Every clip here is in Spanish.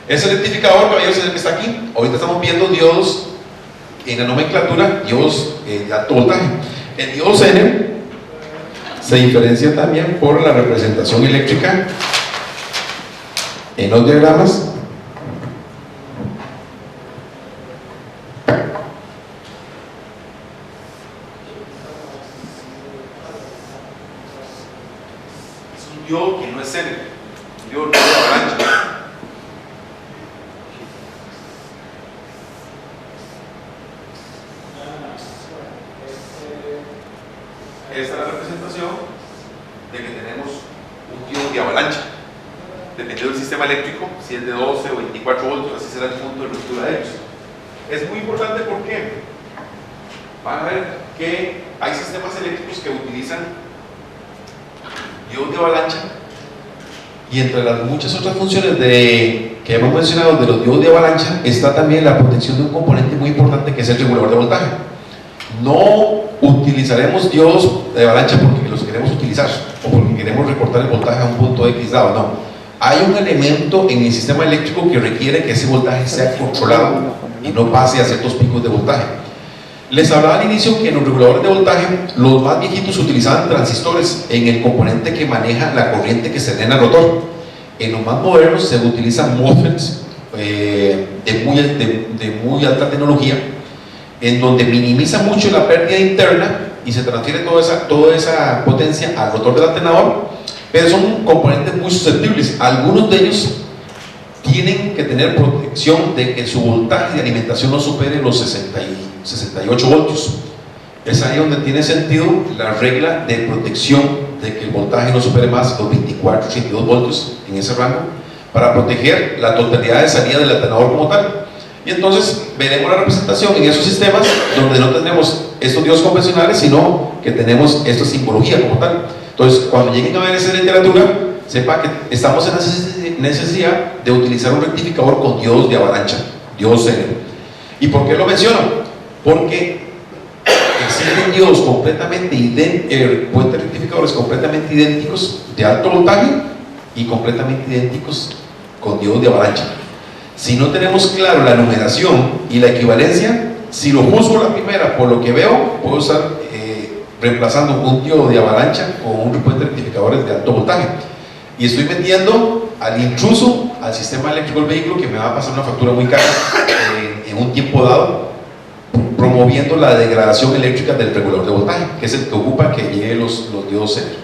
Ese rectificador, caballeros, es el que está aquí. Ahorita estamos viendo diodos en la nomenclatura, diodos de alto voltaje. El diodo Zener se diferencia también por la representación eléctrica en los diagramas. Es un diodo que no es Zener, un diodo de avalancha. Esta es la representación de que tenemos un diodo de avalancha. Dependiendo del sistema eléctrico, si es de 12 o 24 voltios, así será el punto de ruptura de ellos. Es muy importante porque van a ver que hay sistemas eléctricos que utilizan diodos de avalancha, y entre las muchas otras funciones que hemos mencionado de los diodos de avalancha está también la protección de un componente muy importante que es el regulador de voltaje. No utilizaremos diodos de avalancha porque los queremos utilizar o porque queremos recortar el voltaje a un punto X dado, no. Hay un elemento en el sistema eléctrico que requiere que ese voltaje sea controlado y no pase a ciertos picos de voltaje. Les hablaba al inicio que en los reguladores de voltaje, los más viejitos utilizaban transistores en el componente que maneja la corriente que se drena al rotor. En los más modernos se utilizan MOSFETs de muy alta tecnología, en donde minimiza mucho la pérdida interna y se transfiere toda esa potencia al rotor del alternador, pero son componentes muy susceptibles. Algunos de ellos tienen que tener protección de que su voltaje de alimentación no supere los 68 voltios. Es ahí donde tiene sentido la regla de protección de que el voltaje no supere más los 24, 82 voltios en ese rango, para proteger la totalidad de salida del alternador como tal. Y entonces veremos la representación en esos sistemas donde no tenemos estos diodos convencionales, sino que tenemos esta simbología como tal. Entonces, cuando lleguen a ver esa literatura, sepa que estamos en necesidad de utilizar un rectificador con diodos de avalancha, diodos Zener. ¿Y por qué lo menciono? Porque existen diodos completamente idénticos, rectificadores completamente idénticos de alto voltaje y completamente idénticos con diodos de avalancha. Si no tenemos claro la numeración y la equivalencia, si lo juzgo la primera por lo que veo, puedo estar reemplazando un diodo de avalancha con un grupo de rectificadores de alto voltaje, y estoy metiendo al intruso al sistema eléctrico del vehículo, que me va a pasar una factura muy cara en un tiempo dado, promoviendo la degradación eléctrica del regulador de voltaje, que es el que ocupa que lleve los diodos Zener.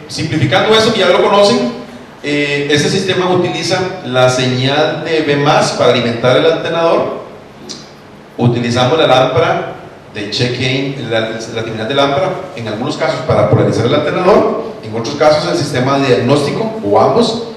Simplificando eso, que ya lo conocen, este sistema utiliza la señal de V+ para alimentar el alternador. Utilizamos la lámpara de check-in, la terminal de lámpara, en algunos casos para polarizar el alternador, en otros casos el sistema de diagnóstico o ambos.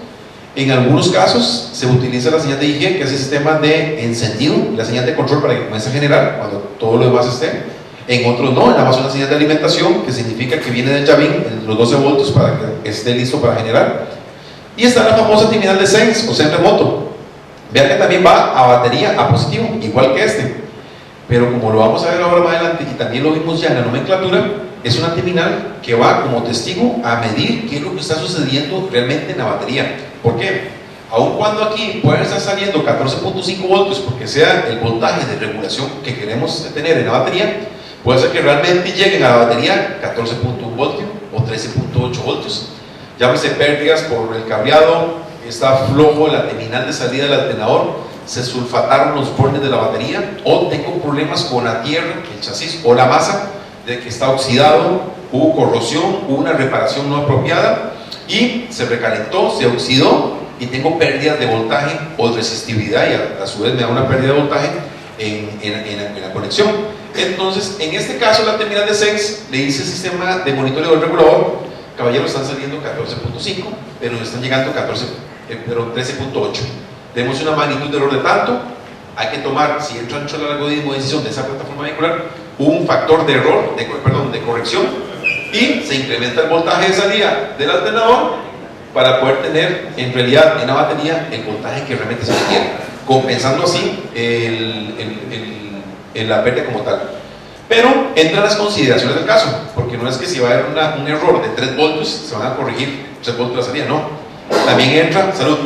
En algunos casos se utiliza la señal de IG, que es el sistema de encendido, la señal de control para que comience a generar cuando todo lo demás esté. En otros no, nada más una señal de alimentación, que significa que viene del llavín, los 12 voltios, para que esté listo para generar. Y está la famosa terminal de sense o sense remoto. Vean que también va a batería, a positivo, igual que este. Pero como lo vamos a ver ahora más adelante, y también lo vimos ya en la nomenclatura, es una terminal que va como testigo a medir qué es lo que está sucediendo realmente en la batería. ¿Por qué? Aun cuando aquí pueden estar saliendo 14.5 voltios, porque sea el voltaje de regulación que queremos tener en la batería, puede ser que realmente lleguen a la batería 14.1 voltios o 13.8 voltios. Llámese pérdidas por el cableado, está flojo la terminal de salida del alternador, se sulfataron los bordes de la batería, o tengo problemas con la tierra, el chasis o la masa, de que está oxidado, hubo corrosión, hubo una reparación no apropiada y se recalentó, se oxidó, y tengo pérdidas de voltaje o de resistividad, y a su vez me da una pérdida de voltaje en la conexión. Entonces, en este caso, la terminal de sense le dice el sistema de monitoreo del regulador: caballeros, están saliendo 14.5, pero nos están llegando 13.8. Tenemos una magnitud de error de tanto. Hay que tomar, si entra dentro del algoritmo de decisión de esa plataforma vehicular, un factor de error, de corrección, y se incrementa el voltaje de salida del alternador para poder tener en realidad en la batería el voltaje que realmente se requiere, compensando así la pérdida como tal. Pero entran las consideraciones del caso, porque no es que si va a haber un error de 3 voltios se van a corregir 3 voltios de salida, no. También entra, salud,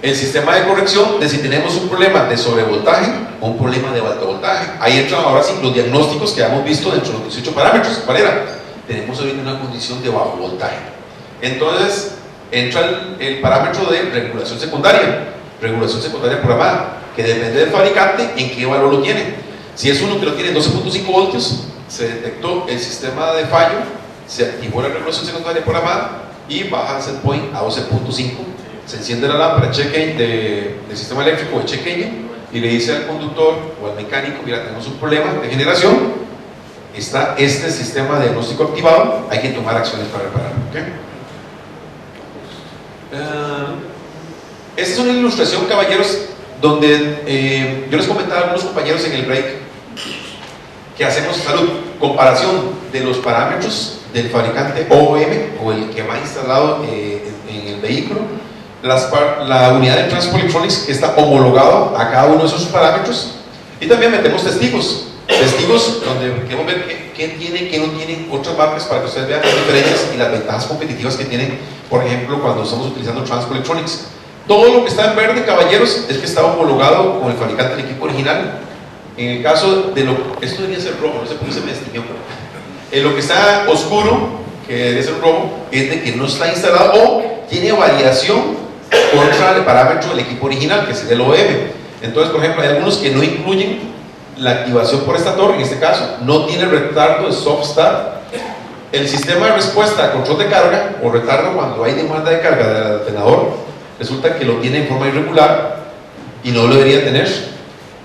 el sistema de corrección de si tenemos un problema de sobrevoltaje o un problema de alto voltaje. Ahí entran ahora sí los diagnósticos que hemos visto dentro de los 18 parámetros. ¿Cuál era? Tenemos ahorita una condición de bajo voltaje. Entonces entra el parámetro de regulación secundaria programada, que depende del fabricante en qué valor lo tiene. Si es uno que lo tiene en 12.5 voltios, se detectó el sistema de fallo, se activó la regulación secundaria programada y baja el set point a 12.5. Se enciende la lámpara del sistema eléctrico de check engine y le dice al conductor o al mecánico: mira, tenemos un problema de generación, está este sistema de diagnóstico activado, hay que tomar acciones para repararlo. ¿Okay? Esta es una ilustración, caballeros, donde yo les comentaba a algunos compañeros en el break que hacemos comparación de los parámetros del fabricante OEM o el que va instalado en el vehículo, la unidad de Transpo Electronics que está homologado a cada uno de esos parámetros, y también metemos testigos donde queremos ver qué tiene, qué no tienen otras marcas, para que ustedes vean las diferencias y las ventajas competitivas que tienen, por ejemplo, cuando estamos utilizando Transpo Electronics. Todo lo que está en verde, caballeros, es que está homologado con el fabricante del equipo original. En el caso de esto debería ser rojo, no sé por qué se me distinguió. En lo que está oscuro, que debe ser rojo, es de que no está instalado o tiene variación contra el parámetro del equipo original, que es el OEM. Entonces, por ejemplo, hay algunos que no incluyen la activación por estator, en este caso, no tiene retardo de soft start. El sistema de respuesta a control de carga o retardo cuando hay demanda de carga del alternador, resulta que lo tiene en forma irregular y no lo debería tener.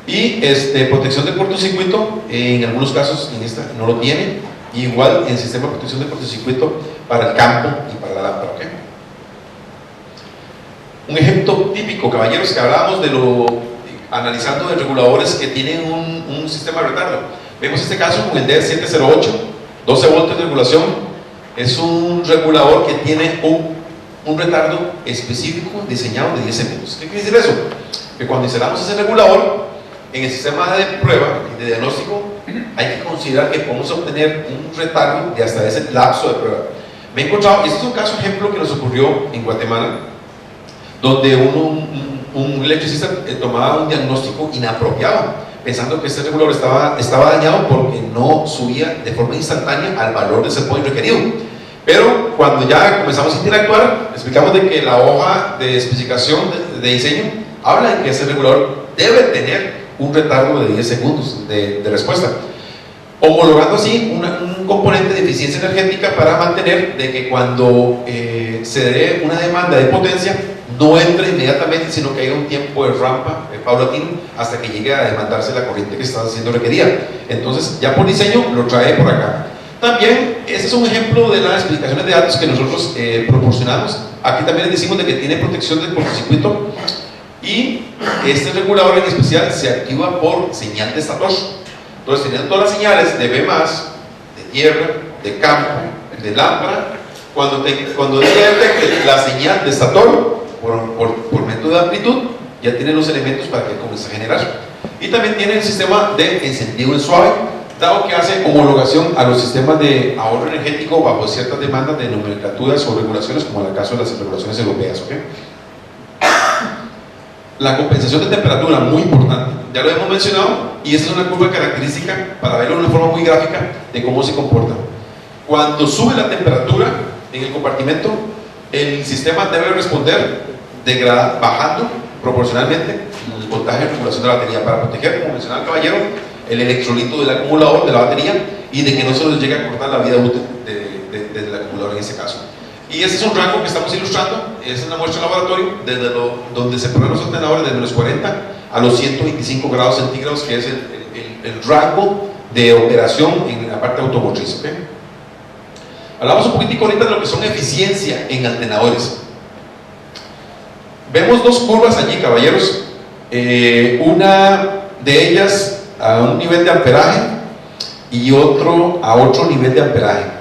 Y protección de cortocircuito, en algunos casos en esta no lo tiene. Igual en el sistema de protección de cortocircuito para el campo y para la lámpara. ¿Okay? Un ejemplo típico, caballeros, que hablábamos analizando de reguladores que tienen un sistema de retardo. Vemos este caso con el D708, 12 voltios de regulación. Es un regulador que tiene un retardo específico diseñado de 10 segundos. ¿Qué quiere decir eso? Que cuando instalamos ese regulador en el sistema de prueba y de diagnóstico, hay que considerar que podemos obtener un retardo de hasta ese lapso de prueba. Me he encontrado, este es un caso ejemplo que nos ocurrió en Guatemala, donde un electricista tomaba un diagnóstico inapropiado, pensando que este regulador estaba dañado porque no subía de forma instantánea al valor de set point requerido. Pero cuando ya comenzamos a interactuar, explicamos de que la hoja de especificación de diseño habla de que ese regulador debe tener un retardo de 10 segundos de respuesta, homologando así un componente de eficiencia energética para mantener de que cuando se dé una demanda de potencia no entre inmediatamente, sino que haya un tiempo de rampa paulatino hasta que llegue a demandarse la corriente que está siendo requerida. Entonces, ya por diseño lo trae por acá. También, este es un ejemplo de las explicaciones de datos que nosotros proporcionamos. Aquí también les decimos de que tiene protección del cortocircuito, y este regulador en especial se activa por señal de estator. Entonces, teniendo todas las señales de B+, de tierra, de campo, de lámpara, cuando detecte la señal de estator por método de amplitud, ya tiene los elementos para que comience a generar. Y también tiene el sistema de encendido en suave, dado que hace homologación a los sistemas de ahorro energético bajo ciertas demandas de nomenclaturas o regulaciones, como en el caso de las regulaciones europeas. ¿Okay? La compensación de temperatura, muy importante, ya lo hemos mencionado, y esta es una curva característica para verlo de una forma muy gráfica de cómo se comporta. Cuando sube la temperatura en el compartimento, el sistema debe responder bajando proporcionalmente el voltaje de regulación de la batería para proteger, como mencionaba el caballero, el electrolito del acumulador de la batería, y de que no se les llegue a cortar la vida útil del acumulador en ese caso. Y este es un rango que estamos ilustrando, es una muestra de laboratorio, desde donde se ponen los ordenadores de menos 40 a los 125 grados centígrados, que es el rango de operación en la parte automotriz. ¿Okay? Hablamos un poquitico ahorita de lo que son eficiencia en alternadores. Vemos dos curvas allí, caballeros. Una de ellas a un nivel de amperaje y otro a otro nivel de amperaje.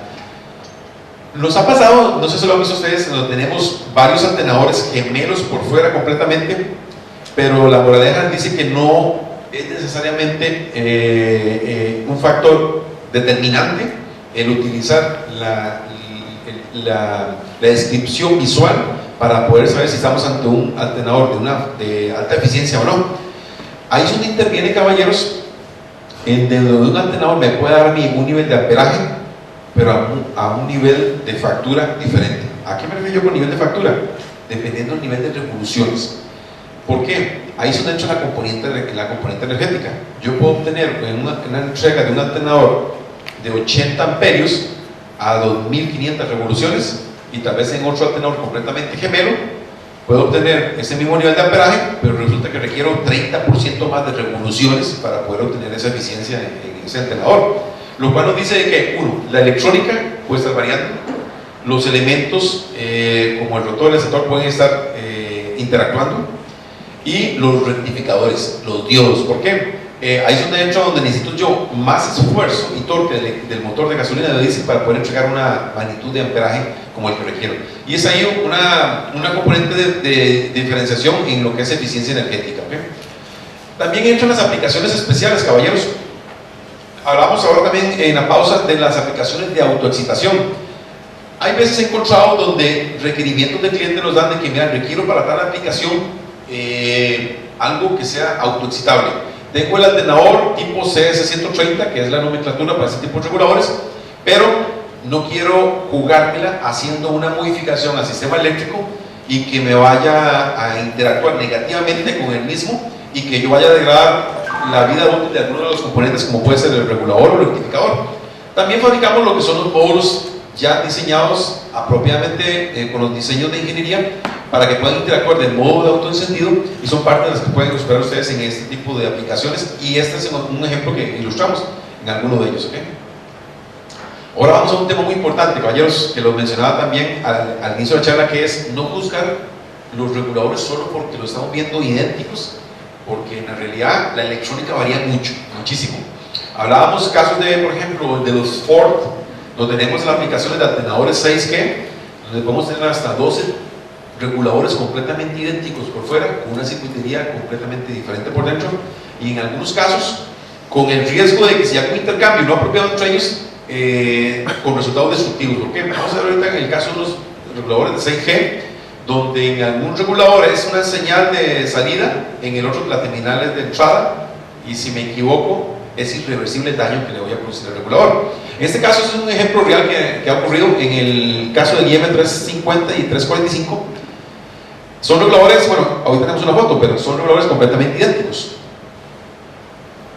Nos ha pasado, no sé si lo han visto ustedes, donde tenemos varios alternadores gemelos por fuera completamente, pero la moraleja dice que no es necesariamente un factor determinante el utilizar la descripción visual para poder saber si estamos ante un alternador de alta eficiencia o no. Ahí es donde interviene, caballeros, en donde un alternador me puede dar un nivel de amperaje, pero a un nivel de factura diferente. ¿A qué me refiero yo con nivel de factura? Dependiendo del nivel de revoluciones. ¿Por qué? Ahí es donde entra la componente energética. Yo puedo obtener una entrega de un alternador de 80 amperios a 2500 revoluciones, y tal vez en otro alternador completamente gemelo puedo obtener ese mismo nivel de amperaje, pero resulta que requiero 30% más de revoluciones para poder obtener esa eficiencia en ese alternador. Lo cual nos dice de que, uno, la electrónica puede estar variando, los elementos como el rotor y el sector pueden estar interactuando, y los rectificadores, los diodos. ¿Por qué? Ahí es donde entro, donde necesito yo más esfuerzo y torque del motor de gasolina de diésel para poder entregar una magnitud de amperaje como el que requiero. Y es ahí una componente de diferenciación en lo que es eficiencia energética. ¿Okay? También entran las aplicaciones especiales, caballeros. Hablamos ahora también en la pausa de las aplicaciones de autoexcitación. Hay veces encontrado donde requerimientos del cliente nos dan de que, mira, requiero para tal aplicación algo que sea autoexcitable. Tengo el alternador tipo CS130, que es la nomenclatura para ese tipo de reguladores, pero no quiero jugármela haciendo una modificación al sistema eléctrico y que me vaya a interactuar negativamente con el mismo y que yo vaya a degradar la vida útil de algunos de los componentes, como puede ser el regulador o el rectificador. También fabricamos lo que son los módulos ya diseñados apropiadamente con los diseños de ingeniería para que puedan interactuar de modo de autoencendido, y son parte de las que pueden esperar ustedes en este tipo de aplicaciones, y este es un ejemplo que ilustramos en alguno de ellos. ¿Okay? Ahora vamos a un tema muy importante, caballeros, que lo mencionaba también al inicio de la charla, que es no juzgar los reguladores solo porque los estamos viendo idénticos, porque en la realidad la electrónica varía muchísimo. Hablábamos casos de, por ejemplo, de los Ford, donde tenemos las aplicaciones de alternadores 6G, donde podemos tener hasta 12 reguladores completamente idénticos por fuera, con una circuitería completamente diferente por dentro, y en algunos casos con el riesgo de que se haga un intercambio no apropiado entre ellos, con resultados destructivos. ¿Por qué? Vamos a ver ahorita en el caso de los reguladores de 6G, donde en algún regulador es una señal de salida, en el otro la terminal es de entrada, y si me equivoco es irreversible el daño que le voy a producir al regulador. En este caso es un ejemplo real que ha ocurrido en el caso del IM350 y 345. Son reguladores, bueno, ahorita tenemos una foto, pero son reguladores completamente idénticos.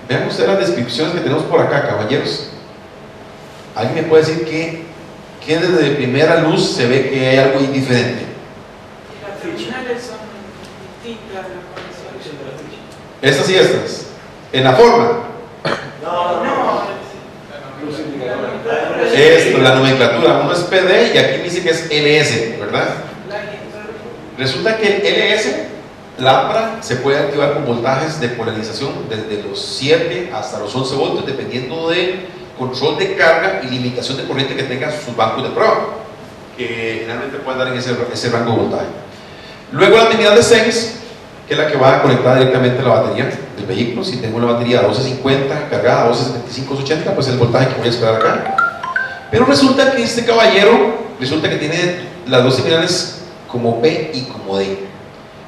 Vean ustedes las descripciones que tenemos por acá, caballeros. ¿Alguien me puede decir que desde primera luz se ve que hay algo diferente? Las terminales son distintas, las conexiones. Estas y estas. En la forma. Esto, la nomenclatura. Uno es PD y aquí me dice que es LS, ¿verdad? Resulta que el LS, lámpara, se puede activar con voltajes de polarización desde los 7 hasta los 11 voltios, dependiendo del control de carga y limitación de corriente que tengan sus bancos de prueba, que generalmente pueden dar en ese rango de voltaje. Luego la terminal de Sense, que es la que va a conectar directamente a la batería del vehículo. Si tengo una batería a 1250 cargada a 1275-80, pues es el voltaje que voy a esperar acá. Pero resulta que este caballero, que tiene las dos terminales como P y como D.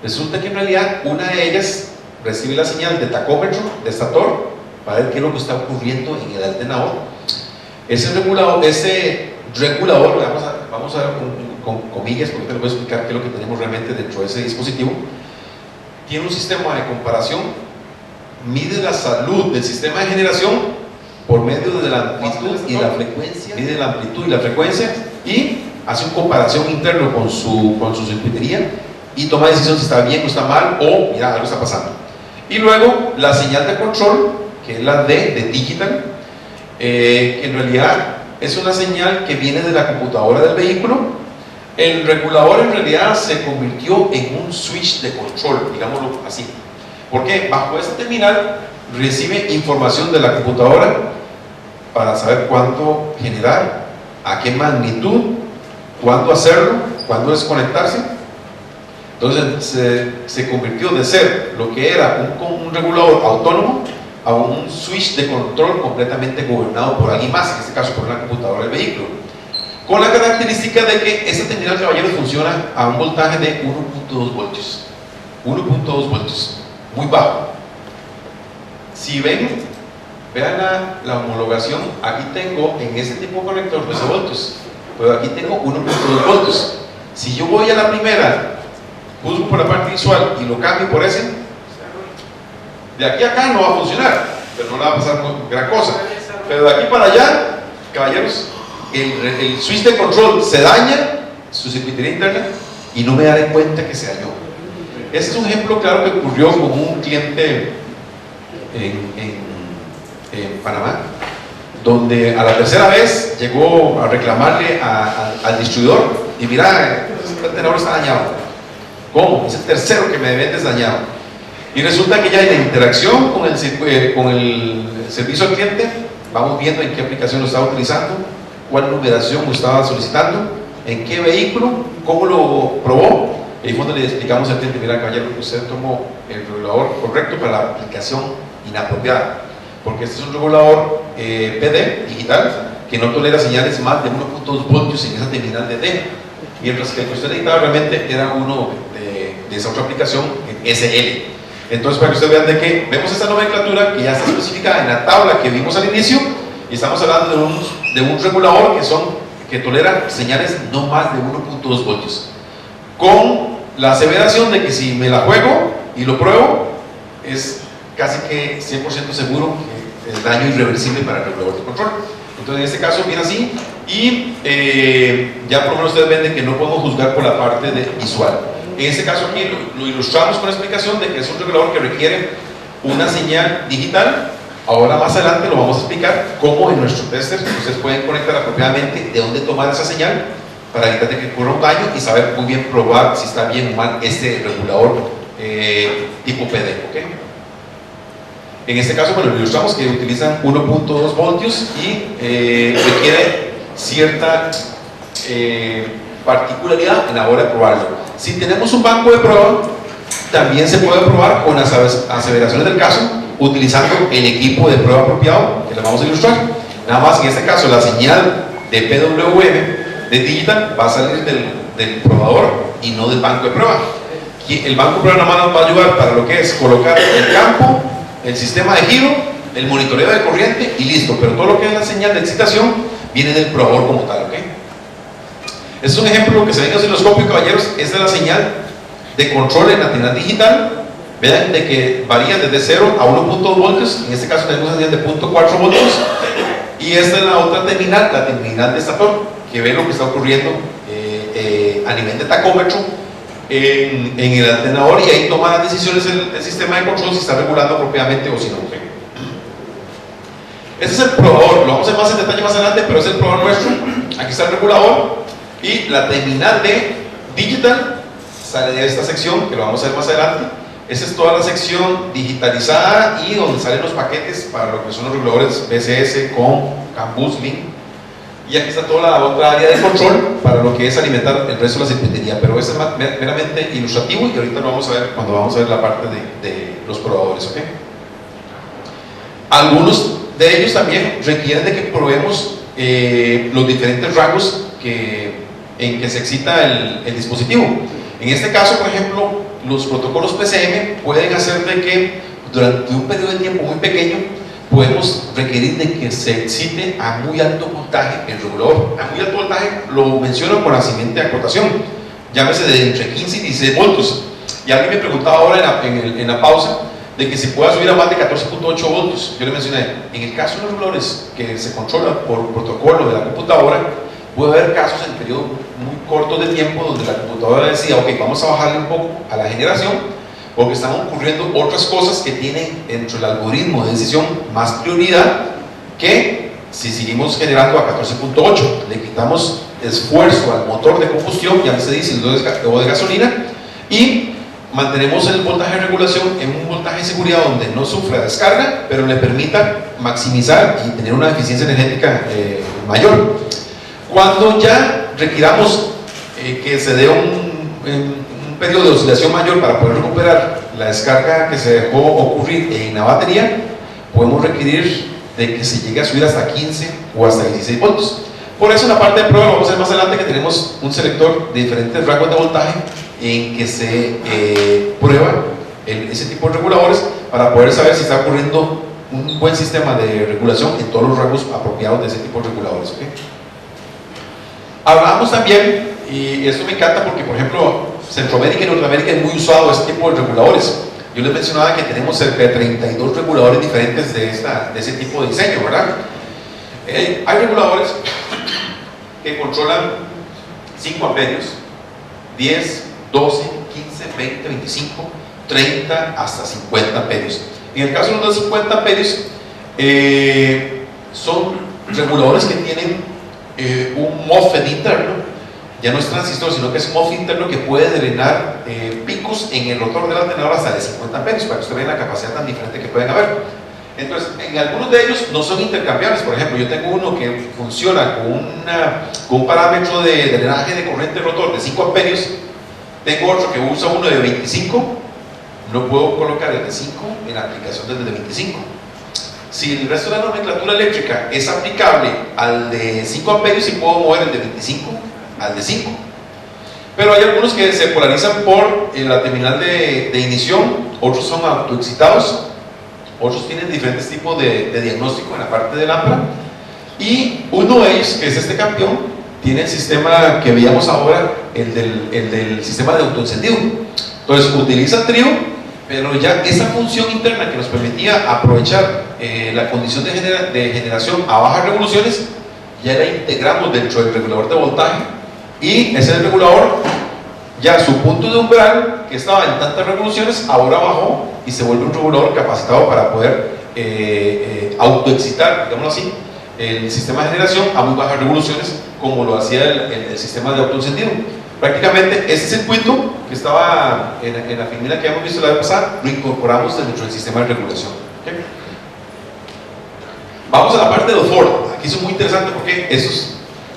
Resulta que en realidad una de ellas recibe la señal de tacómetro, de estator, para ver qué es lo que está ocurriendo en el alternador. Ese regulador, vamos a ver con comillas, porque te lo voy a explicar qué es lo que tenemos realmente dentro de ese dispositivo. Tiene un sistema de comparación, mide la salud del sistema de generación por medio de la amplitud y la frecuencia, mide la amplitud y la frecuencia, y hace una comparación interno con su circuitería y toma decisión si está bien o está mal, o mira, algo está pasando. Y luego la señal de control, que es la D de digital, que en realidad es una señal que viene de la computadora del vehículo. El regulador en realidad se convirtió en un switch de control, digámoslo así, porque bajo esta terminal recibe información de la computadora para saber cuánto generar, a qué magnitud, cuándo hacerlo, cuándo desconectarse. Entonces se convirtió de ser lo que era un regulador autónomo a un switch de control completamente gobernado por alguien más, en este caso por una computadora del vehículo. con la característica de que esta terminal, caballeros, funciona a un voltaje de 1.2 voltios. 1.2 voltios, muy bajo. Si ven, vean la homologación, aquí tengo en este tipo de conector 12 voltios, pero aquí tengo 1.2 voltios. Si yo voy a la primera, juzgo por la parte visual y lo cambio por ese, de aquí a acá no va a funcionar, pero no le va a pasar gran cosa. Pero de aquí para allá, caballeros, el switch de control se daña, su circuitería interna, y no me daré cuenta que se dañó. Este es un ejemplo claro que ocurrió con un cliente en Panamá, donde a la tercera vez llegó a reclamarle al distribuidor y mira, este tenedor está dañado. ¿Cómo? Es el tercero que me vendes dañado. Y resulta que ya en la interacción con el servicio al cliente, vamos viendo en qué aplicación lo estaba utilizando, cuál numeración lo estaba solicitando, en qué vehículo, cómo lo probó. Y ahí fue donde le explicamos al cliente: mira, caballero, usted tomó el regulador correcto para la aplicación inapropiada, porque este es un regulador PD digital que no tolera señales más de 1.2 voltios en esa terminal de D, mientras que el que usted necesitaba realmente era uno de esa otra aplicación en SL. Entonces, para que ustedes vean de que vemos esta nomenclatura que ya está especificada en la tabla que vimos al inicio, y estamos hablando de un regulador que tolera señales no más de 1.2 voltios, con la aseveración de que si me la juego y lo pruebo, es casi que 100% seguro que el daño irreversible para el regulador de control. Entonces, en este caso viene así, y ya por lo menos ustedes ven de que no podemos juzgar por la parte visual. En este caso aquí lo ilustramos con la explicación de que es un regulador que requiere una señal digital. Ahora más adelante lo vamos a explicar cómo en nuestro tester ustedes pueden conectar apropiadamente de dónde tomar esa señal para evitar que ocurra un daño y saber muy bien probar si está bien o mal este regulador tipo PD, ¿okay? En este caso, bueno, ilustramos que utilizan 1.2 voltios y requiere cierta particularidad en la hora de probarlo. Si tenemos un banco de prueba, también se puede probar con las aseveraciones del caso, utilizando el equipo de prueba apropiado, que les vamos a ilustrar. Nada más que en este caso la señal de PWM de digital va a salir del probador y no del banco de prueba. El banco de prueba nada más nos va a ayudar para lo que es colocar el campo, el sistema de giro, el monitoreo de corriente y listo, pero todo lo que es la señal de excitación viene del probador como tal, ¿ok? Este es un ejemplo que se ve en el osciloscopio, caballeros. Esta es la señal de control en la terminal digital. Vean de que varía desde 0 a 1.2 voltios, en este caso tenemos una señal de 0.4 voltios, y esta es la otra terminal, la terminal de estator, que ve lo que está ocurriendo a nivel de tacómetro en el antenador, y ahí toma las decisiones el sistema de control si está regulando apropiadamente o si no. Este es el probador, lo vamos a ver más en detalle más adelante, pero es el probador nuestro. Aquí está el regulador y la terminal de digital sale de esta sección, que lo vamos a ver más adelante. Esa es toda la sección digitalizada y donde salen los paquetes para lo que son los reguladores BCS con CAN-bus, Link. Y aquí está toda la otra área de control para lo que es alimentar el resto de la circuitería, pero eso es meramente ilustrativo y ahorita lo vamos a ver cuando vamos a ver la parte de los probadores, ¿ok? Algunos de ellos también requieren de que probemos los diferentes rangos en que se excita el dispositivo. En este caso, por ejemplo, los protocolos PCM pueden hacer de que durante un periodo de tiempo muy pequeño podemos requerir de que se excite a muy alto voltaje el regulador. A muy alto voltaje lo menciono con la siguiente acotación, llámese de entre 15 y 16 voltios. Y alguien me preguntaba ahora en la pausa de que se pueda subir a más de 14.8 voltios. Yo le mencioné, en el caso de los reguladores que se controlan por protocolo de la computadora, puede haber casos en periodos muy cortos de tiempo donde la computadora decía, ok, vamos a bajarle un poco a la generación, porque están ocurriendo otras cosas que tienen dentro del algoritmo de decisión más prioridad que si seguimos generando a 14.8, le quitamos esfuerzo al motor de combustión, ya se dice, o de gasolina, y mantenemos el voltaje de regulación en un voltaje de seguridad donde no sufra descarga, pero le permita maximizar y tener una eficiencia energética mayor. Cuando ya requiramos que se dé un periodo de oscilación mayor para poder recuperar la descarga que se dejó ocurrir en la batería, podemos requerir de que se llegue a subir hasta 15 o hasta 16 voltios. Por eso en la parte de prueba, lo vamos a ver más adelante, que tenemos un selector de diferentes rangos de voltaje en que se prueba ese tipo de reguladores para poder saber si está ocurriendo un buen sistema de regulación en todos los rangos apropiados de ese tipo de reguladores. ¿Okay? Hablábamos también, y esto me encanta porque, por ejemplo, Centroamérica y Norteamérica es muy usado este tipo de reguladores. Yo les mencionaba que tenemos cerca de 32 reguladores diferentes de ese tipo de diseño, ¿verdad? Hay reguladores que controlan 5 amperios, 10, 12, 15, 20, 25, 30, hasta 50 amperios. En el caso de los 50 amperios, son reguladores que tienen un MOSFET interno. Ya no es transistor, sino que es un MOSFET interno que puede drenar picos en el rotor del alternador hasta de 50 amperios, para que usted vea la capacidad tan diferente que pueden haber. Entonces, en algunos de ellos no son intercambiables. Por ejemplo, yo tengo uno que funciona con un parámetro de drenaje de corriente rotor de 5 amperios, tengo otro que usa uno de 25, no puedo colocar el de 5 en la aplicación del de 25. Si el resto de la nomenclatura eléctrica es aplicable al de 5 amperios, sí puedo mover el de 25 al de 5. Pero hay algunos que se polarizan por la terminal de ignición, otros son autoexcitados, otros tienen diferentes tipos de diagnóstico en la parte del lámpara, y uno de ellos, que es este campeón, tiene el sistema que veíamos ahora, el del sistema de autoencendido. Entonces utiliza trío, pero ya esa función interna que nos permitía aprovechar la condición de generación a bajas revoluciones, ya la integramos dentro del regulador de voltaje, y ese regulador, ya su punto de umbral, que estaba en tantas revoluciones, ahora bajó y se vuelve un regulador capacitado para poder autoexcitar, digámoslo así, el sistema de generación a muy bajas revoluciones, como lo hacía el sistema de autoencendido. Prácticamente ese circuito que estaba en la filmina que habíamos visto la vez pasada, lo incorporamos dentro del sistema de regulación. ¿Okay? Vamos a la parte de los Ford. Aquí es muy interesante porque esos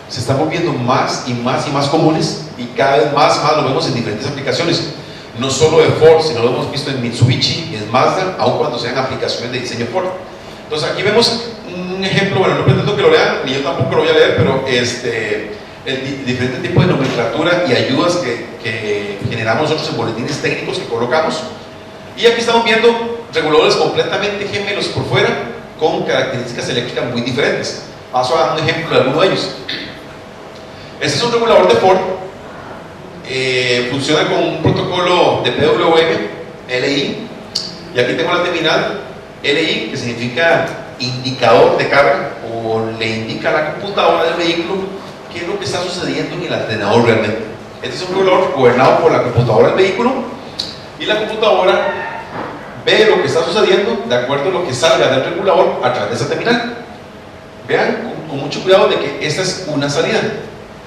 se están volviendo más y más y más comunes, y cada vez más lo vemos en diferentes aplicaciones, no solo de Ford, sino lo hemos visto en Mitsubishi, en Mazda, aun cuando sean aplicaciones de diseño Ford. Entonces aquí vemos un ejemplo, bueno, no pretendo que lo lean, ni yo tampoco lo voy a leer, pero el diferente tipo de nomenclatura y ayudas que generamos nosotros en boletines técnicos que colocamos. Y aquí estamos viendo reguladores completamente gemelos por fuera, con características eléctricas muy diferentes. Paso a dar un ejemplo de alguno de ellos. Este es un regulador de Ford, funciona con un protocolo de PWM, LI, y aquí tengo la terminal LI, que significa indicador de carga, o le indica a la computadora del vehículo qué es lo que está sucediendo en el alternador realmente. Este es un regulador gobernado por la computadora del vehículo, y la computadora ve lo que está sucediendo de acuerdo a lo que salga del regulador a través de esa terminal. Vean con mucho cuidado de que esta es una salida.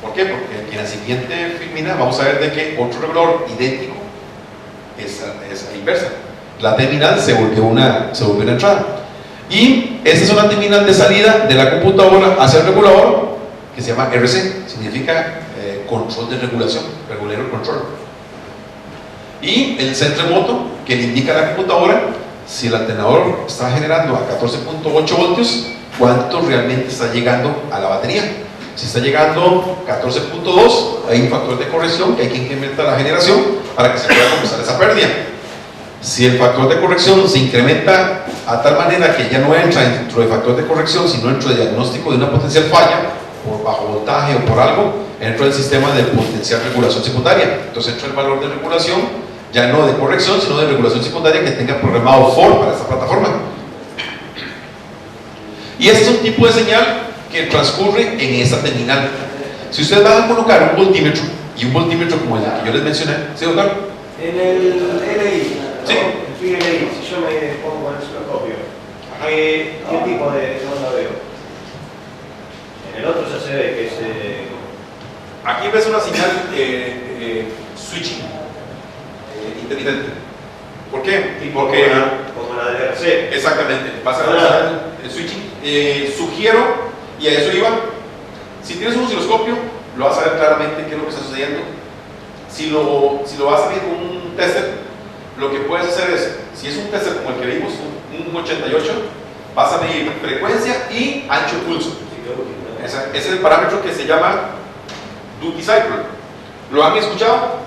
¿Por qué? Porque en la siguiente filmina vamos a ver de que otro regulador idéntico es a la inversa. La terminal se volvió una entrada. Y esta es una terminal de salida de la computadora hacia el regulador, que se llama RC, significa control de regulación, regulator control. Y el set remoto, que le indica a la computadora si el alternador está generando a 14.8 voltios, cuánto realmente está llegando a la batería. Si está llegando 14.2, hay un factor de corrección que hay que incrementar la generación para que se pueda compensar esa pérdida. Si el factor de corrección se incrementa a tal manera que ya no entra dentro del factor de corrección, sino dentro del diagnóstico de una potencial falla, por bajo voltaje o por algo, entra el sistema de potencial regulación secundaria. Entonces entra el valor de regulación, ya no de corrección, sino de regulación secundaria que tenga programado Ford para esta plataforma. Y este es un tipo de señal que transcurre en esta terminal. Si ustedes van a colocar un voltímetro, y un voltímetro como el que yo les mencioné, ¿sí, doctor? En el LI, sí. En el LI, si yo me pongo en el osciloscopio, ¿qué tipo de onda veo? En el otro ya se ve que es... Aquí ves una señal switching intermitente. ¿Por qué? Porque como la del RC. Exactamente, pasa a la switching. Sugiero, y a eso iba, si tienes un osciloscopio, lo vas a ver claramente qué es lo que está sucediendo. Si lo vas a ver con un tester, lo que puedes hacer es, si es un tester como el que vimos, un 88, vas a medir frecuencia y ancho de pulso. Ese es el parámetro que se llama duty cycle. ¿Lo han escuchado?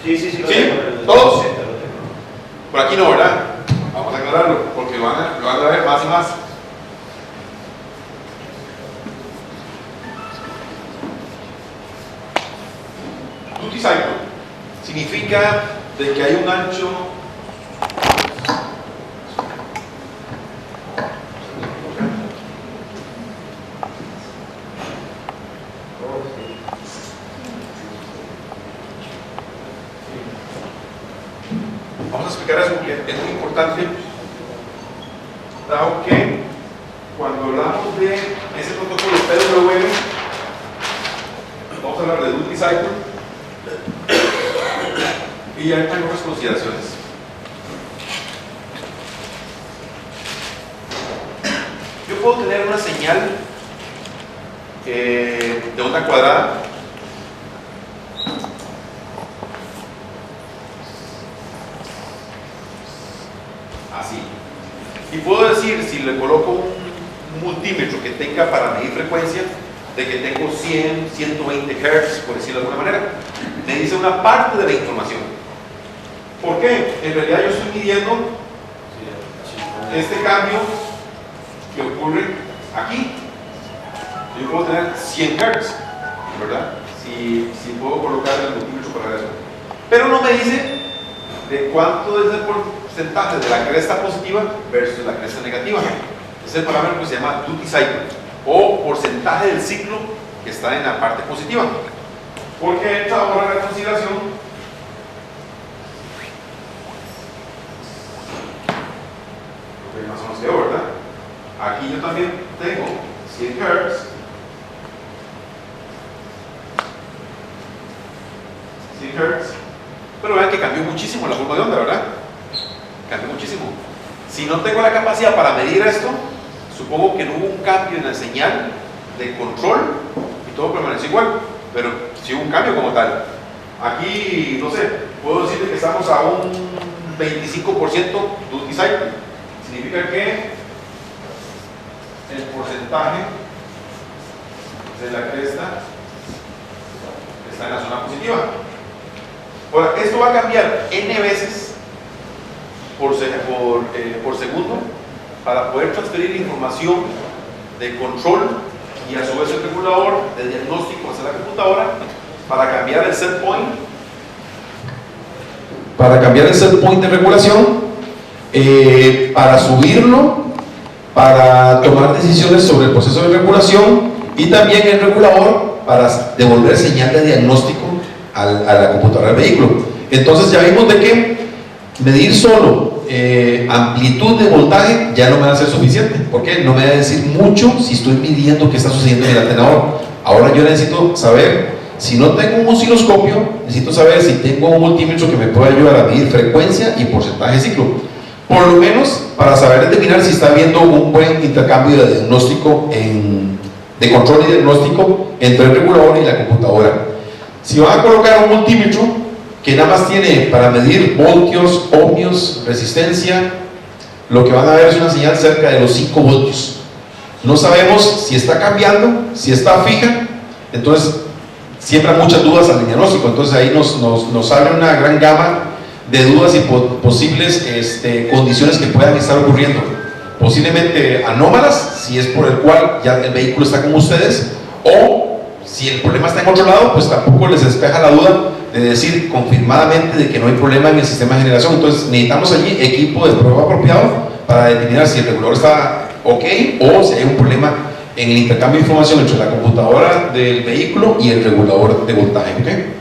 Sí, ¿Sí? lo tengo, el ¿Todos? 60 lo tengo. Por aquí no, ¿verdad? Vamos a aclararlo, porque lo van a ver más y más. Duty cycle significa de que hay un ancho Vamos a explicar eso porque es muy importante, dado que cuando hablamos de ese protocolo PWM, vamos a hablar de duty cycle y hay algunas consideraciones. Yo puedo tener una señal de onda cuadrada así, y puedo decir, si le coloco un multímetro que tenga para medir frecuencia, de que tengo 100, 120 Hz, por decirlo de alguna manera, me dice una parte de la información. ¿Por qué? En realidad yo estoy midiendo este cambio que ocurre aquí. Yo puedo tener 100 Hz, ¿verdad? Si puedo colocar el multímetro para eso. Pero no me dice de cuánto es el porcentaje de la cresta positiva versus la cresta negativa. Es el parámetro que se llama duty cycle, o porcentaje del ciclo que está en la parte positiva. Porque entra ahora la consideración lo que más o menos quedó, ¿verdad? Aquí yo también tengo 100 Hz, 100 Hz, pero vean que cambió muchísimo la forma de onda, ¿verdad? Cambió muchísimo. Si no tengo la capacidad para medir esto, supongo que no hubo un cambio en la señal de control y todo permaneció igual, pero sí hubo un cambio como tal. Aquí, no sé, puedo decirle que estamos a un 25% duty cycle. Significa que el porcentaje de la cresta está en la zona positiva. Ahora, esto va a cambiar n veces por segundo para poder transferir información de control y a su vez el regulador de diagnóstico hacia la computadora para cambiar el set point. Para cambiar el set point de regulación, para subirlo, para tomar decisiones sobre el proceso de regulación y también el regulador para devolver señal de diagnóstico a la computadora del vehículo. Entonces ya vimos de que medir solo amplitud de voltaje ya no me va a ser suficiente, porque no me va a decir mucho si estoy midiendo qué está sucediendo en el atenuador. Ahora yo necesito saber, si no tengo un osciloscopio, necesito saber si tengo un multímetro que me pueda ayudar a medir frecuencia y porcentaje de ciclo, por lo menos para saber determinar si está habiendo un buen intercambio de diagnóstico de control y diagnóstico entre el regulador y la computadora. Si van a colocar un multímetro que nada más tiene para medir voltios, ohmios, resistencia, lo que van a ver es una señal cerca de los 5 voltios. No sabemos si está cambiando, si está fija, entonces siembra muchas dudas al diagnóstico. Entonces ahí nos abre una gran gama de dudas y posibles condiciones que puedan estar ocurriendo. Posiblemente anómalas, si es por el cual ya el vehículo está con ustedes, o si el problema está en otro lado, pues tampoco les despeja la duda de decir confirmadamente de que no hay problema en el sistema de generación. Entonces necesitamos allí equipo de prueba apropiado para determinar si el regulador está ok o si hay un problema en el intercambio de información entre la computadora del vehículo y el regulador de voltaje. ¿Okay?